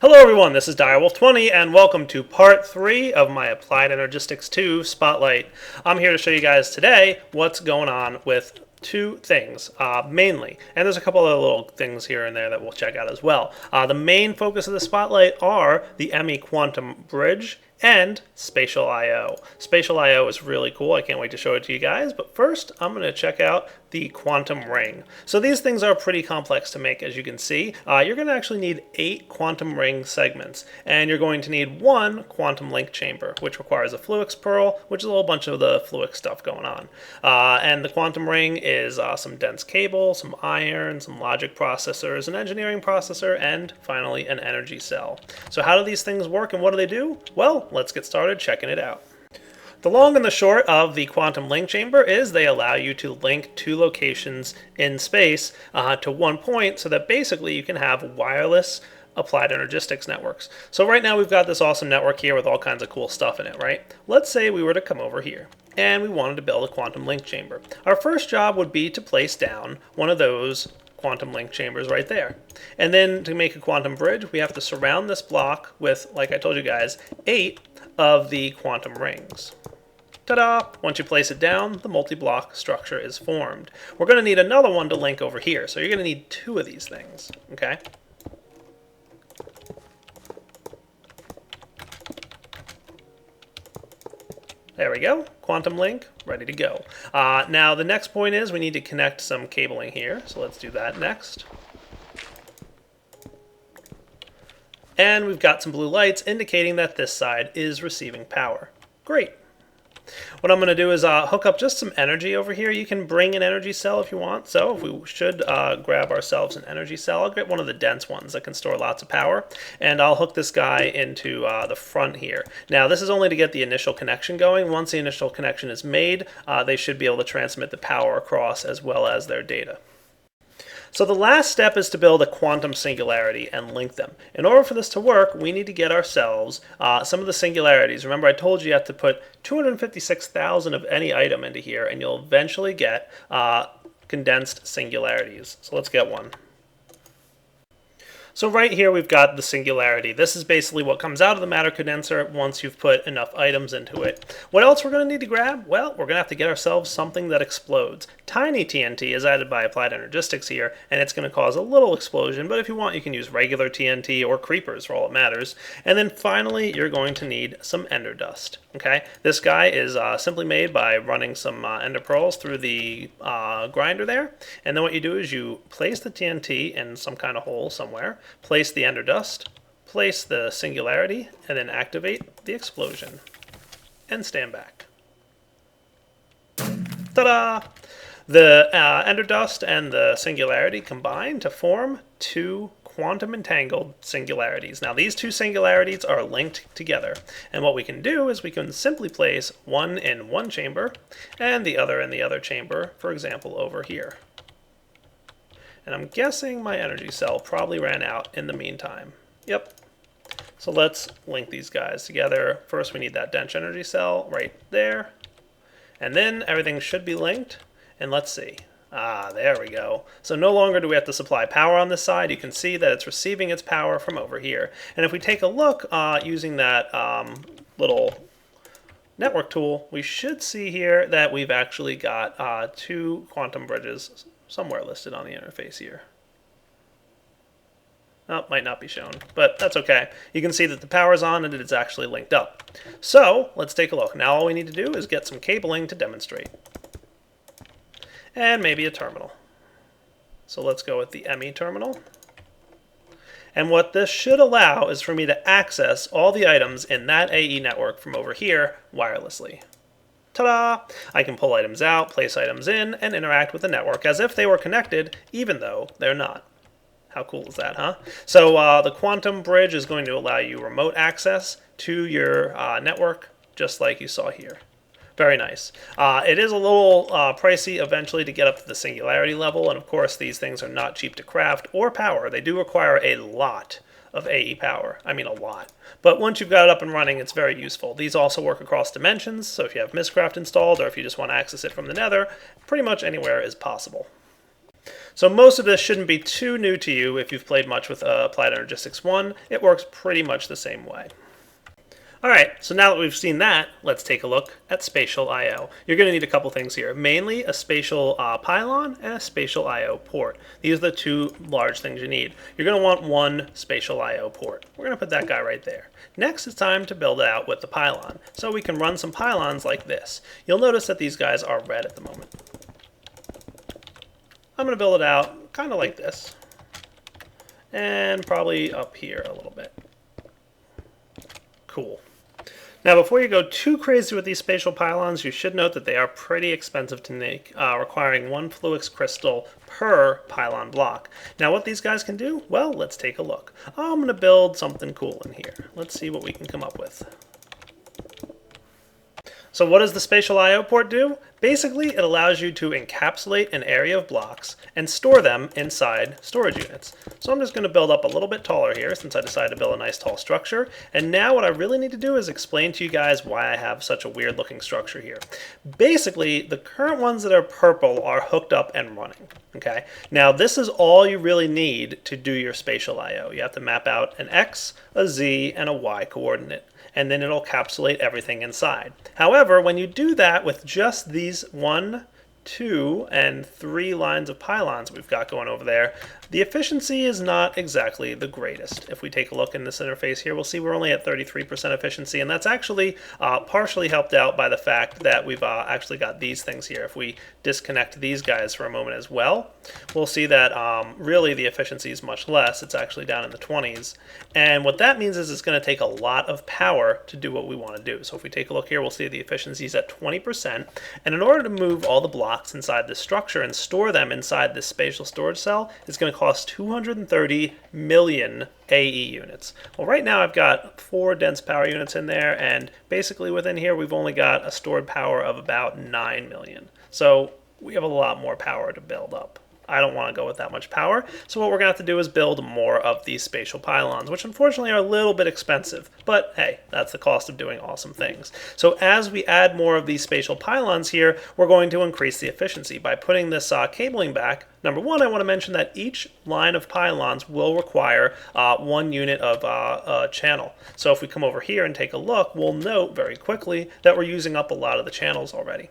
Hello everyone, this is Direwolf20 and welcome to part 3 of my Applied Energistics 2 Spotlight. I'm here to show you guys today what's going on with two things, mainly, and there's a couple of little things here and there that we'll check out as well. The main focus of the Spotlight are the ME Quantum Bridge and Spatial IO. Spatial IO is really cool. I can't wait to show it to you guys, but first I'm going to check out the quantum ring. So these things are pretty complex to make, as you can see. You're going to actually need 8 quantum ring segments, and you're going to need 1 quantum link chamber, which requires a Fluix pearl, which is a whole bunch of the Fluix stuff going on. And the quantum ring is some dense cable, some iron, some logic processors, an engineering processor, and finally an energy cell. So how do these things work and what do they do? Well, let's get started checking it out. The long and the short of the quantum link chamber is they allow you to link 2 locations in space to one point so that basically you can have wireless applied energistics networks. So right now we've got this awesome network here with all kinds of cool stuff in it, right? Let's say we were to come over here and we wanted to build a quantum link chamber. Our first job would be to place down one of those quantum link chambers right there. And then to make a quantum bridge, we have to surround this block with, like I told you guys, 8 of the quantum rings. Ta-da! Once you place it down, the multi-block structure is formed. We're going to need another one to link over here, so you're going to need 2 of these things, okay? There we go, quantum link, ready to go. Now the next point is we need to connect some cabling here, so let's do that next. And we've got some blue lights indicating that this side is receiving power. Great. What I'm going to do is hook up just some energy over here. You can bring an energy cell if you want. So if we should grab ourselves an energy cell, I'll get one of the dense ones that can store lots of power. And I'll hook this guy into the front here. Now this is only to get the initial connection going. Once the initial connection is made, they should be able to transmit the power across as well as their data. So the last step is to build a quantum singularity and link them. In order for this to work, we need to get ourselves some of the singularities. Remember, I told you have to put 256,000 of any item into here, and you'll eventually get condensed singularities. So let's get one. So right here we've got the singularity. This is basically what comes out of the matter condenser once you've put enough items into it. What else we're going to need to grab? Well, we're going to have to get ourselves something that explodes. Tiny TNT is added by Applied Energistics here, and it's going to cause a little explosion, but if you want you can use regular TNT or creepers for all it matters. And then finally you're going to need some ender dust. Okay, this guy is simply made by running some ender pearls through the grinder there, and then what you do is you place the TNT in some kind of hole somewhere, place the ender dust, place the singularity, and then activate the explosion. And stand back. Ta-da! The ender dust and the singularity combine to form 2 quantum entangled singularities. Now these 2 singularities are linked together, and what we can do is we can simply place one in one chamber and the other in the other chamber, for example over here. And I'm guessing my energy cell probably ran out in the meantime. Yep. So let's link these guys together. First we need that dense energy cell right there, and then everything should be linked, and let's see. There we go. So no longer do we have to supply power on this side. You can see that it's receiving its power from over here. And if we take a look using that little network tool, we should see here that we've actually got 2 quantum bridges somewhere listed on the interface here. Oh, might not be shown, but that's okay. You can see that the power's on and it's actually linked up. So let's take a look. Now all we need to do is get some cabling to demonstrate. And maybe a terminal. So let's go with the ME terminal. And what this should allow is for me to access all the items in that AE network from over here wirelessly. Ta-da! I can pull items out, place items in, and interact with the network as if they were connected, even though they're not. How cool is that, huh? So the quantum bridge is going to allow you remote access to your network, just like you saw here. Very nice. It is a little pricey eventually to get up to the singularity level, and of course these things are not cheap to craft or power. They do require a lot of AE power. I mean a lot. But once you've got it up and running, it's very useful. These also work across dimensions, so if you have Mistcraft installed or if you just want to access it from the nether, pretty much anywhere is possible. So most of this shouldn't be too new to you if you've played much with Applied Energistics 1. It works pretty much the same way. Alright, so now that we've seen that, let's take a look at Spatial I/O. You're going to need a couple things here, mainly a spatial pylon and a Spatial I/O port. These are the two large things you need. You're going to want one Spatial I/O port. We're going to put that guy right there. Next, it's time to build it out with the pylon. So we can run some pylons like this. You'll notice that these guys are red at the moment. I'm going to build it out kind of like this, and probably up here a little bit. Cool. Now, before you go too crazy with these spatial pylons, you should note that they are pretty expensive to make, requiring 1 Fluix crystal per pylon block. Now, what these guys can do? Well, let's take a look. I'm going to build something cool in here. Let's see what we can come up with. So what does the Spatial I/O port do? Basically, it allows you to encapsulate an area of blocks and store them inside storage units. So I'm just going to build up a little bit taller here since I decided to build a nice tall structure. And now what I really need to do is explain to you guys why I have such a weird looking structure here. Basically, the current ones that are purple are hooked up and running. Okay. Now this is all you really need to do your Spatial I/O. You have to map out an X, a Z, and a Y coordinate, and then it'll encapsulate everything inside. However, when you do that with just these 1, 2, and 3 lines of pylons we've got going over there, the efficiency is not exactly the greatest. If we take a look in this interface here, we'll see we're only at 33% efficiency, and that's actually partially helped out by the fact that we've actually got these things here. If we disconnect these guys for a moment as well, we'll see that really the efficiency is much less. It's actually down in the 20s. And what that means is it's going to take a lot of power to do what we want to do. So if we take a look here, we'll see the efficiency is at 20%. And in order to move all the blocks inside this structure and store them inside this spatial storage cell, it's going to cost 230 million AE units. Well, right now I've got 4 dense power units in there, and basically within here we've only got a stored power of about 9 million. So we have a lot more power to build up. I don't want to go with that much power, so what we're going to have to do is build more of these spatial pylons, which unfortunately are a little bit expensive, but hey, that's the cost of doing awesome things. So as we add more of these spatial pylons here, we're going to increase the efficiency by putting this cabling back. Number one, I want to mention that each line of pylons will require 1 unit of channel. So if we come over here and take a look, we'll note very quickly that we're using up a lot of the channels already.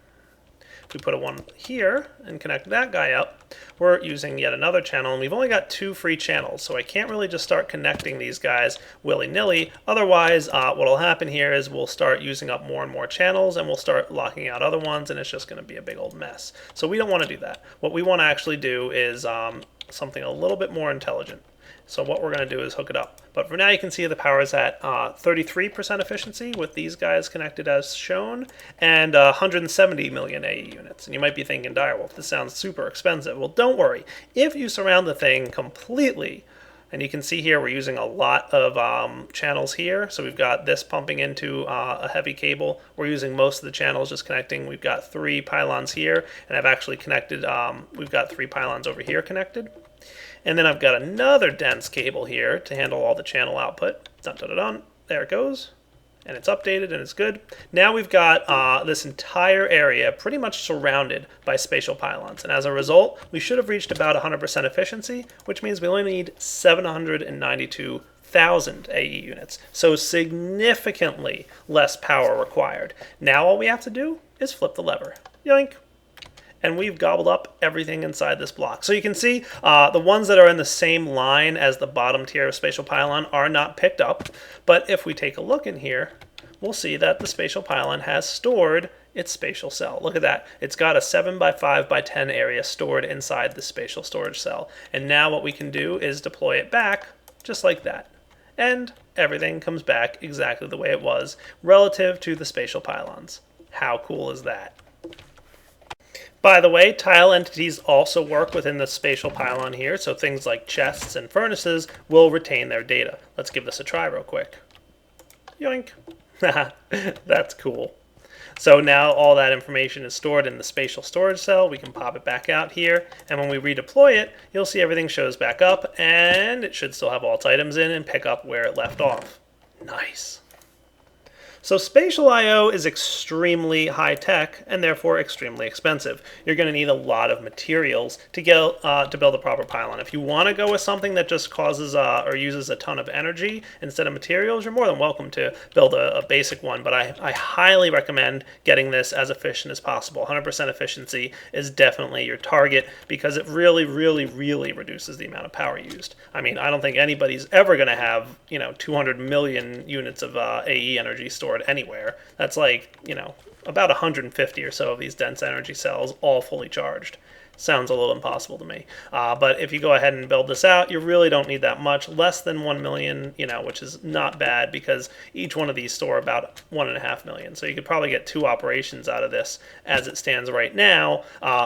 If we put a 1 here and connect that guy up, we're using yet another channel, and we've only got 2 free channels, so I can't really just start connecting these guys willy-nilly. Otherwise, what will happen here is we'll start using up more and more channels, and we'll start locking out other ones, and it's just going to be a big old mess. So we don't want to do that. What we want to actually do is something a little bit more intelligent. So what we're going to do is hook it up. But for now, you can see the power is at 33% efficiency with these guys connected as shown, and 170 million AE units. And you might be thinking, Direwolf, this sounds super expensive. Well, don't worry. If you surround the thing completely, and you can see here we're using a lot of channels here. So we've got this pumping into a heavy cable. We're using most of the channels just connecting. We've got 3 pylons here, and I've actually connected, we've got 3 pylons over here connected. And then I've got another dense cable here to handle all the channel output. Dun, dun, dun, dun. There it goes. And it's updated and it's good. Now we've got this entire area pretty much surrounded by spatial pylons. And as a result, we should have reached about 100% efficiency, which means we only need 792,000 AE units. So significantly less power required. Now all we have to do is flip the lever. Yoink. And we've gobbled up everything inside this block. So you can see the ones that are in the same line as the bottom tier of spatial pylon are not picked up. But if we take a look in here, we'll see that the spatial pylon has stored its spatial cell. Look at that. It's got a 7 by 5 by 10 area stored inside the spatial storage cell. And now what we can do is deploy it back just like that. And everything comes back exactly the way it was relative to the spatial pylons. How cool is that? By the way, tile entities also work within the spatial pylon here, so things like chests and furnaces will retain their data. Let's give this a try real quick. Yoink. That's cool. So now all that information is stored in the spatial storage cell. We can pop it back out here, and when we redeploy it, you'll see everything shows back up, and it should still have all its items in and pick up where it left off. Nice. So Spatial IO is extremely high tech and therefore extremely expensive. You're going to need a lot of materials to get to build a proper pylon. If you want to go with something that just causes or uses a ton of energy instead of materials, you're more than welcome to build a basic one. But I highly recommend getting this as efficient as possible. 100% efficiency is definitely your target because it really, really, really reduces the amount of power used. I mean, I don't think anybody's ever going to have 200 million units of AE energy stored anywhere. That's like, about 150 or so of these dense energy cells all fully charged. Sounds a little impossible to me. But if you go ahead and build this out, you really don't need that much, less than 1 million, which is not bad because each one of these store about 1.5 million. So you could probably get 2 operations out of this as it stands right now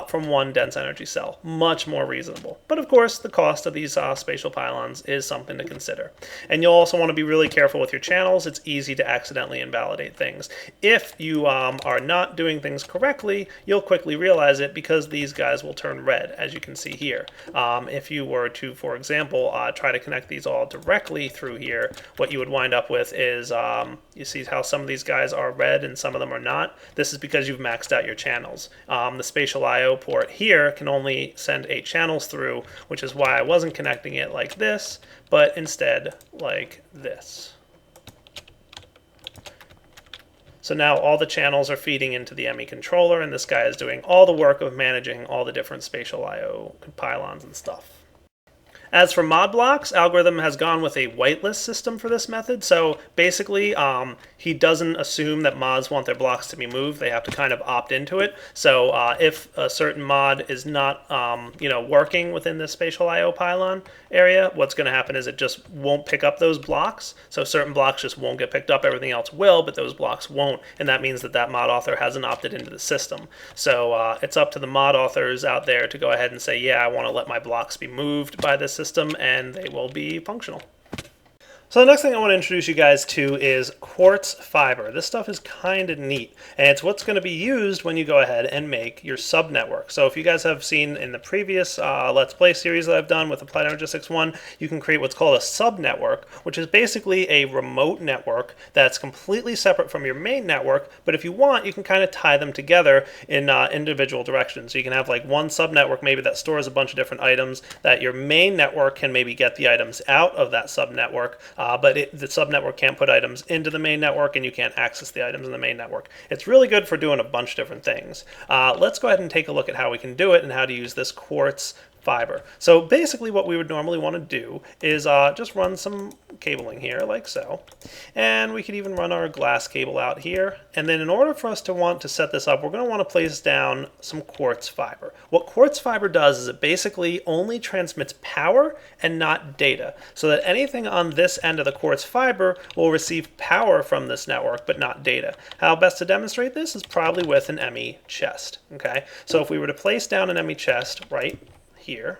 from one dense energy cell. Much more reasonable. But of course, the cost of these spatial pylons is something to consider. And you'll also want to be really careful with your channels. It's easy to accidentally invalidate things. If you are not doing things correctly, you'll quickly realize it because these guys will turn red, as you can see here. If you were to, for example, try to connect these all directly through here, what you would wind up with is, you see how some of these guys are red and some of them are not? This is because you've maxed out your channels. The Spatial IO port here can only send 8 channels through, which is why I wasn't connecting it like this, but instead like this. So now all the channels are feeding into the ME controller, and this guy is doing all the work of managing all the different Spatial IO pylons and stuff. As for mod blocks, Algorithm has gone with a whitelist system for this method. So basically, he doesn't assume that mods want their blocks to be moved. They have to kind of opt into it. So if a certain mod is not, working within the Spatial IO pylon area, what's going to happen is it just won't pick up those blocks. So certain blocks just won't get picked up. Everything else will, but those blocks won't. And that means that mod author hasn't opted into the system. So it's up to the mod authors out there to go ahead and say, yeah, I want to let my blocks be moved by this system, and they will be functional. So the next thing I want to introduce you guys to is Quartz Fiber. This stuff is kind of neat, and it's what's going to be used when you go ahead and make your subnetwork. So if you guys have seen in the previous Let's Play series that I've done with Applied Energistics 1, you can create what's called a subnetwork, which is basically a remote network that's completely separate from your main network, but if you want, you can kind of tie them together in individual directions. So you can have like one subnetwork maybe that stores a bunch of different items that your main network can maybe get the items out of that subnetwork, but the subnetwork can't put items into the main network, and you can't access the items in the main network. It's really good for doing a bunch of different things. Let's go ahead and take a look at how we can do it and how to use this Quartz Fiber. So basically what we would normally want to do is just run some cabling here like so, and we could even run our glass cable out here, and then in order for us to want to set this up, we're going to want to place down some Quartz Fiber. What Quartz Fiber does is it basically only transmits power and not data, so that anything on this end of the Quartz Fiber will receive power from this network but not data. How best to demonstrate this is probably with an ME chest. Okay, so if we were to place down an ME chest right here,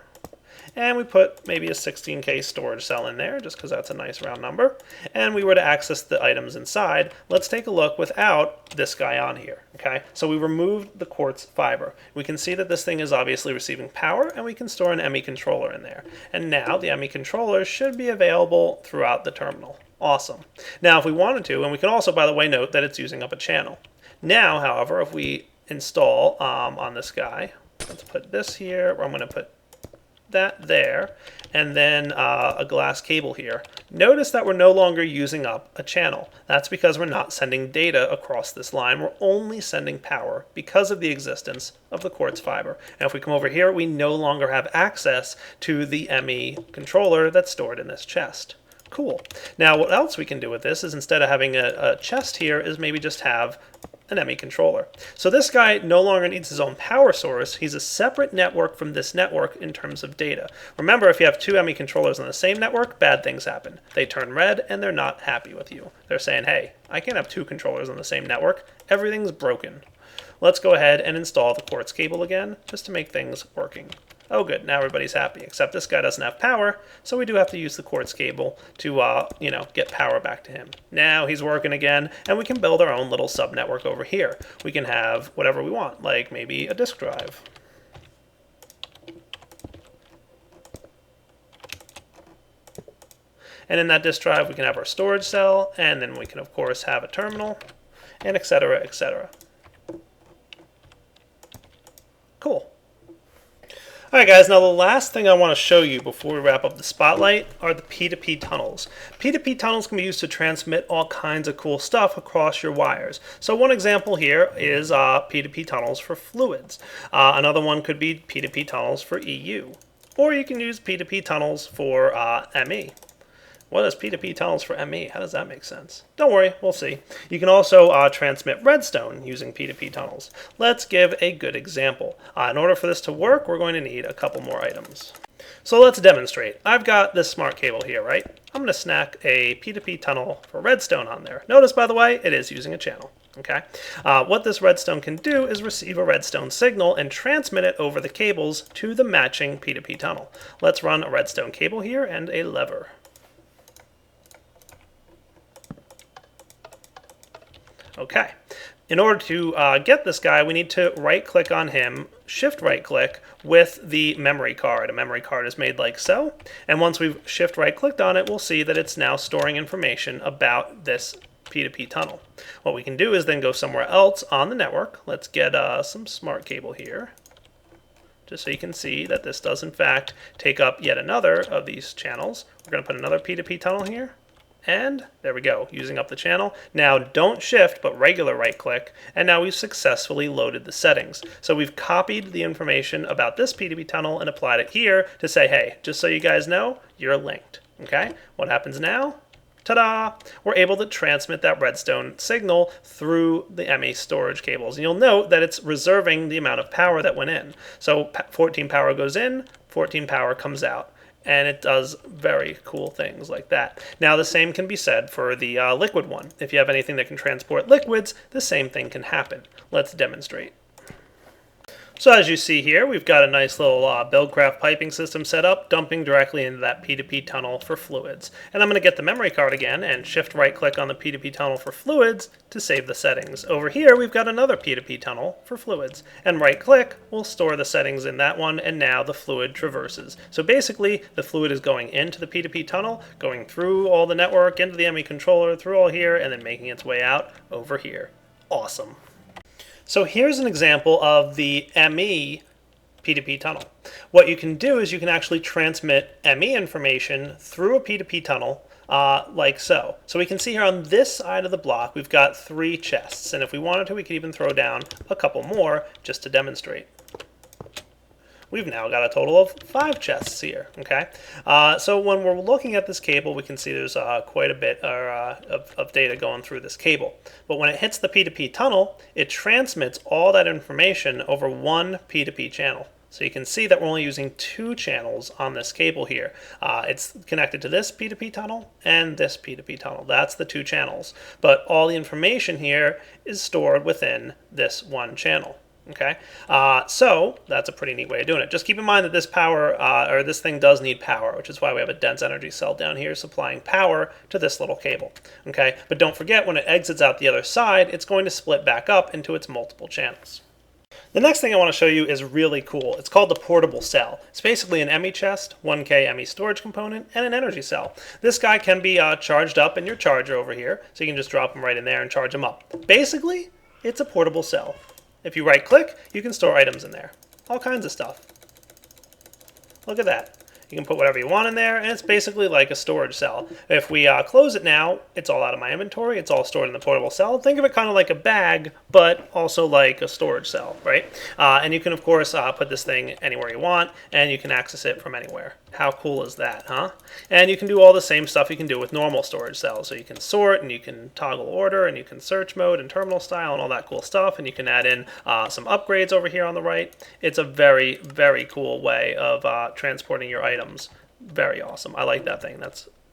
and we put maybe a 16K storage cell in there just because that's a nice round number, and we were to access the items inside, let's take a look without this guy on here. Okay, so we removed the Quartz Fiber. We can see that this thing is obviously receiving power, and we can store an ME controller in there, and now the ME controller should be available throughout the terminal. Awesome. Now if we wanted to, and we can also, by the way, note that it's using up a channel. Now however, if we install on this guy, let's put this here, I'm going to put that there, and then a glass cable here. Notice that we're no longer using up a channel. That's because we're not sending data across this line. We're only sending power because of the existence of the Quartz Fiber. And if we come over here, we no longer have access to the ME controller that's stored in this chest. Cool. Now what else we can do with this is, instead of having a chest here, is maybe just have an ME controller. So this guy no longer needs his own power source. He's a separate network from this network in terms of data. Remember, if you have 2 ME controllers on the same network, bad things happen. They turn red and they're not happy with you. They're saying, hey, I can't have 2 controllers on the same network. Everything's broken. Let's go ahead and install the Quartz cable again just to make things working. Oh good, now everybody's happy, except this guy doesn't have power, so we do have to use the Quartz cable to, get power back to him. Now he's working again, and we can build our own little sub-network over here. We can have whatever we want, like maybe a disk drive. And in that disk drive, we can have our storage cell, and then we can, of course, have a terminal, and etc., etc. Cool. Alright guys, now the last thing I want to show you before we wrap up the spotlight are the P2P tunnels. P2P tunnels can be used to transmit all kinds of cool stuff across your wires. So one example here is P2P tunnels for fluids. Another one could be P2P tunnels for EU. Or you can use P2P tunnels for ME. What is P2P tunnels for ME? How does that make sense? Don't worry, we'll see. You can also transmit redstone using P2P tunnels. Let's give a good example. In order for this to work, we're going to need a couple more items. So let's demonstrate. I've got this smart cable here, right? I'm going to snack a P2P tunnel for redstone on there. Notice, by the way, it is using a channel. Okay. What this redstone can do is receive a redstone signal and transmit it over the cables to the matching P2P tunnel. Let's run a redstone cable here and a lever. Okay, in order to get this guy, we need to right-click on him, shift right-click with the memory card. A memory card is made like so, and once we've shift right-clicked on it, we'll see that it's now storing information about this P2P tunnel. What we can do is then go somewhere else on the network. Let's get some smart cable here, just so you can see that this does in fact take up yet another of these channels. We're going to put another P2P tunnel here. And there we go, using up the channel. Now don't shift, but regular right click, and now we've successfully loaded the settings. So we've copied the information about this P2P tunnel and applied it here to say, hey, just so you guys know, you're linked. Okay, what happens now? Ta-da! We're able to transmit that redstone signal through the ME storage cables. And you'll note that it's reserving the amount of power that went in. So 14 power goes in, 14 power comes out. And it does very cool things like that. Now the same can be said for the liquid one. If you have anything that can transport liquids, the same thing can happen. Let's demonstrate. So as you see here, we've got a nice little Buildcraft piping system set up, dumping directly into that P2P tunnel for fluids. And I'm going to get the memory card again and shift right click on the P2P tunnel for fluids to save the settings. Over here we've got another P2P tunnel for fluids. And right click will store the settings in that one, and now the fluid traverses. So basically the fluid is going into the P2P tunnel, going through all the network, into the ME controller, through all here, and then making its way out over here. Awesome. So here's an example of the ME P2P tunnel. What you can do is you can actually transmit ME information through a P2P tunnel like so. So we can see here on this side of the block we've got 3 chests, and if we wanted to we could even throw down a couple more just to demonstrate. We've now got a total of 5 chests here. Okay, so when we're looking at this cable, we can see there's quite a bit of data going through this cable. But when it hits the P2P tunnel, it transmits all that information over one P2P channel. So you can see that we're only using 2 channels on this cable here. It's connected to this P2P tunnel and this P2P tunnel. That's the 2 channels. But all the information here is stored within this one channel. Okay, so that's a pretty neat way of doing it. Just keep in mind that this power, or this thing does need power, which is why we have a dense energy cell down here supplying power to this little cable. Okay, but don't forget when it exits out the other side, it's going to split back up into its multiple channels. The next thing I want to show you is really cool. It's called the portable cell. It's basically an ME chest, 1K ME storage component, and an energy cell. This guy can be charged up in your charger over here, so you can just drop him right in there and charge him up. Basically, it's a portable cell. If you right click, you can store items in there. All kinds of stuff. Look at that. You can put whatever you want in there, and it's basically like a storage cell. If we close it now, it's all out of my inventory. It's all stored in the portable cell. Think of it kind of like a bag, but also like a storage cell, right? And you can, of course, put this thing anywhere you want, and you can access it from anywhere. How cool is that, huh? And you can do all the same stuff you can do with normal storage cells. So you can sort, and you can toggle order, and you can search mode and terminal style and all that cool stuff, and you can add in some upgrades over here on the right. It's a very, very cool way of transporting your items. Very awesome. I like that thing.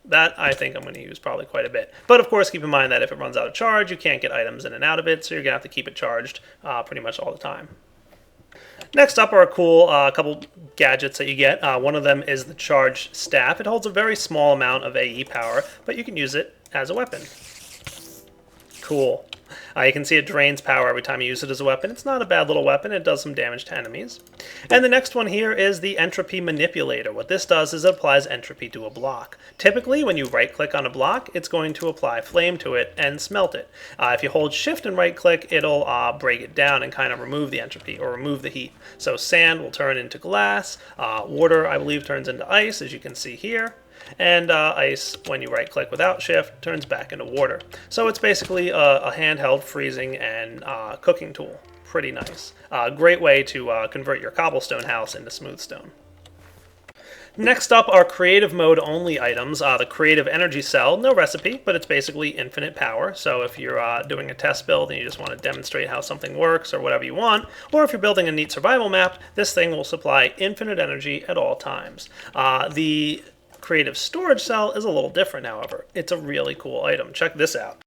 That I think I'm going to use probably quite a bit. But of course, keep in mind that if it runs out of charge, you can't get items in and out of it, so you're going to have to keep it charged pretty much all the time. Next up are a cool couple gadgets that you get. One of them is the charge staff. It holds a very small amount of AE power, but you can use it as a weapon. cool. You can see it drains power every time you use it as a weapon. It's not a bad little weapon. It does some damage to enemies. And the next one here is the entropy manipulator. What this does is it applies entropy to a block. Typically, when you right-click on a block, it's going to apply flame to it and smelt it. If you hold shift and right-click, it'll break it down and kind of remove the entropy or remove the heat. So sand will turn into glass. Water, I believe, turns into ice, as you can see here. And ice, when you right-click without shift, turns back into water. So it's basically a handheld freezing and cooking tool. Pretty nice. Great way to convert your cobblestone house into smooth stone. Next up are creative mode only items. The creative energy cell, no recipe, but it's basically infinite power. So if you're doing a test build and you just want to demonstrate how something works or whatever you want, or if you're building a neat survival map, this thing will supply infinite energy at all times. The creative storage cell is a little different, however. It's a really cool item. Check this out.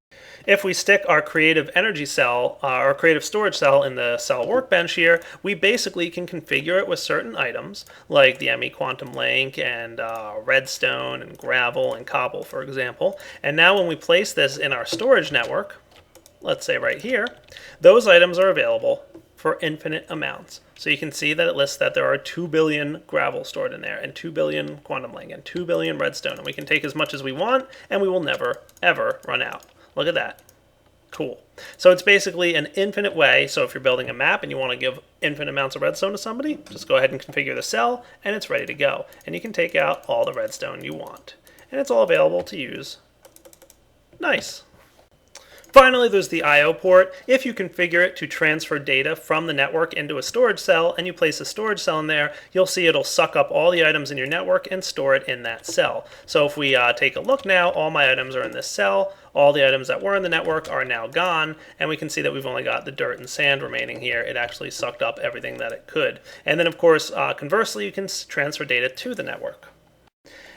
If we stick our creative energy cell, our creative storage cell in the cell workbench here, we basically can configure it with certain items, like the ME quantum link and redstone and gravel and cobble, for example. And now when we place this in our storage network, let's say right here, those items are available for infinite amounts. So you can see that it lists that there are 2 billion gravel stored in there, and 2 billion quantum link, and 2 billion redstone, and we can take as much as we want, and we will never, ever run out. Look at that. Cool. So it's basically an infinite way. So if you're building a map and you want to give infinite amounts of redstone to somebody, just go ahead and configure the cell, and it's ready to go. And you can take out all the redstone you want. And it's all available to use. Nice. Finally, there's the I/O port. If you configure it to transfer data from the network into a storage cell and you place a storage cell in there, you'll see it'll suck up all the items in your network and store it in that cell. So if we take a look now, all my items are in this cell. All the items that were in the network are now gone, and we can see that we've only got the dirt and sand remaining here. It actually sucked up everything that it could. And then, of course, conversely, you can transfer data to the network.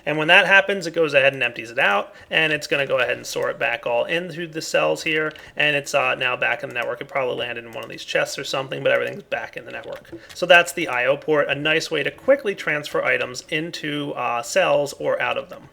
And when that happens, it goes ahead and empties it out, and it's going to go ahead and store it back all into the cells here, and it's now back in the network. It probably landed in one of these chests or something, but everything's back in the network. So that's the I/O port, a nice way to quickly transfer items into cells or out of them.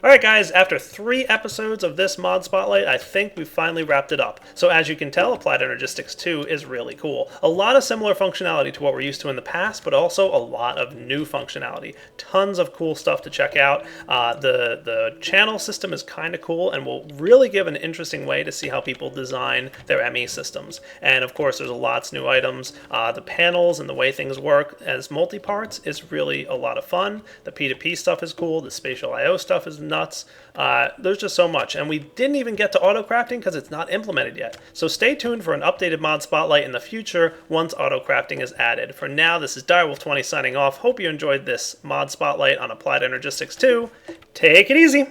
Alright guys, after 3 episodes of this mod spotlight, I think we've finally wrapped it up. So as you can tell, Applied Energistics 2 is really cool. A lot of similar functionality to what we're used to in the past, but also a lot of new functionality. Tons of cool stuff to check out. The channel system is kind of cool and will really give an interesting way to see how people design their ME systems. And of course, there's lots of new items. The panels and the way things work as multi-parts is really a lot of fun. The P2P stuff is cool. The Spatial IO stuff is nuts. There's just so much, and we didn't even get to auto crafting because it's not implemented yet. So stay tuned for an updated mod spotlight in the future once auto crafting is added. For now, this is Direwolf20 signing off. Hope you enjoyed this mod spotlight on Applied Energistics 2. Take it easy.